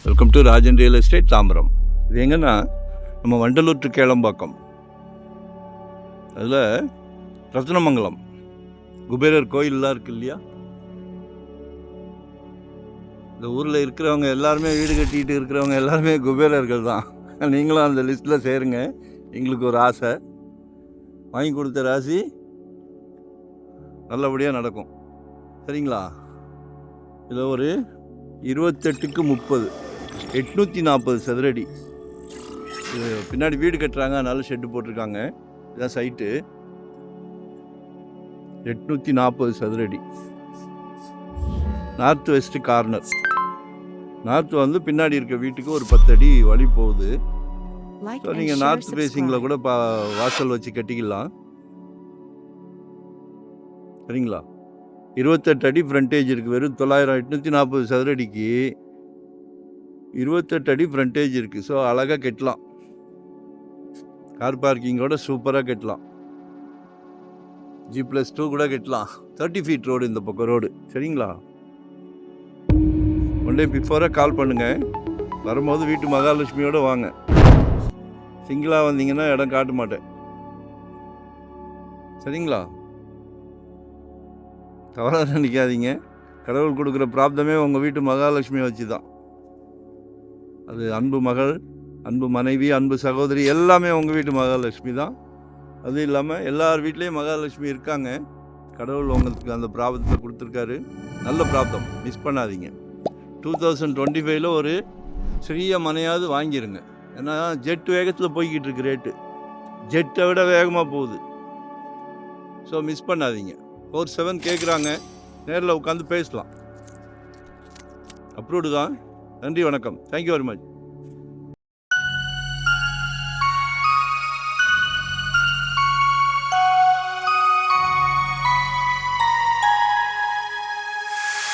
Welcome to Rajan real estate Tambaram. இது எங்கன்னா நம்ம வண்டலூர் டு கேளம்பாக்கம், அதில் ரத்னமங்கலம் குபேரர் கோயிலெலாம் இருக்குது இல்லையா? இந்த ஊரில் இருக்கிறவங்க எல்லாருமே, வீடு கட்டிகிட்டு இருக்கிறவங்க எல்லாருமே குபேரர்கள் தான். நீங்களும் அந்த லிஸ்ட்டில் சேருங்க. எங்களுக்கு ஒரு ஆசை, வாங்கி கொடுத்த ராசி நல்லபடியாக நடக்கும். சரிங்களா? இதில் ஒரு 28க்கு 30 840 சதுரடி. பின்னாடி வீடு கட்டுறாங்க, அதனால ஷெட்டு போட்டிருக்காங்க. இதுதான் சைட்டு. 840 சதுரடி. North west corner. நார்த் வந்து பின்னாடி இருக்க வீட்டுக்கு ஒரு 10 அடி வழி போகுது. ஸோ நீங்கள் நார்த் ஃபேஸிங்கில் கூட வாசல் வச்சு கட்டிக்கலாம். சரிங்களா? 28 அடி ஃப்ரண்டேஜ் இருக்குது. வெறும் 840 சதுரடிக்கு 28 அடி ஃப்ரண்டேஜ் இருக்குது. ஸோ அழகாக கட்டலாம். கார் பார்க்கிங்கோட சூப்பராக கட்டலாம். G+2 கூட கட்டலாம். 30 ஃபீட் ரோடு இந்த பக்கம் ரோடு. சரிங்களா? ஒன் டே பிஃபோராக கால் பண்ணுங்கள். வரும்போது வீட்டு மகாலட்சுமியோடு வாங்க. சிங்கிளாக வந்தீங்கன்னா இடம் காட்ட மாட்டேன். சரிங்களா? தவறாக நினைக்காதீங்க. கடவுள் கொடுக்குற பிராப்தமே உங்கள் வீட்டு மகாலட்சுமியை வச்சு தான். அது அன்பு மகள், அன்பு மனைவி, அன்பு சகோதரி எல்லாமே உங்கள் வீட்டு மகாலட்சுமி தான். அதுவும் இல்லாமல் எல்லார் வீட்லேயும் மகாலட்சுமி இருக்காங்க. கடவுள் உங்களுக்கு அந்த பிராப்தத்தை கொடுத்துருக்காரு. நல்ல பிராப்தம், மிஸ் பண்ணாதீங்க. 2025 ஒரு சிறிய மனையாவது வாங்கிடுங்க. ஏன்னா ஜெட் வேகத்தில் போய்கிட்டு இருக்கு ரேட்டு. ஜெட்டை விட வேகமாக போகுது. ஸோ மிஸ் பண்ணாதீங்க. 47 கேட்குறாங்க. நேரில் உட்காந்து பேசலாம். அப்ரூவ்டு தான். நன்றி, வணக்கம். Thank you very much.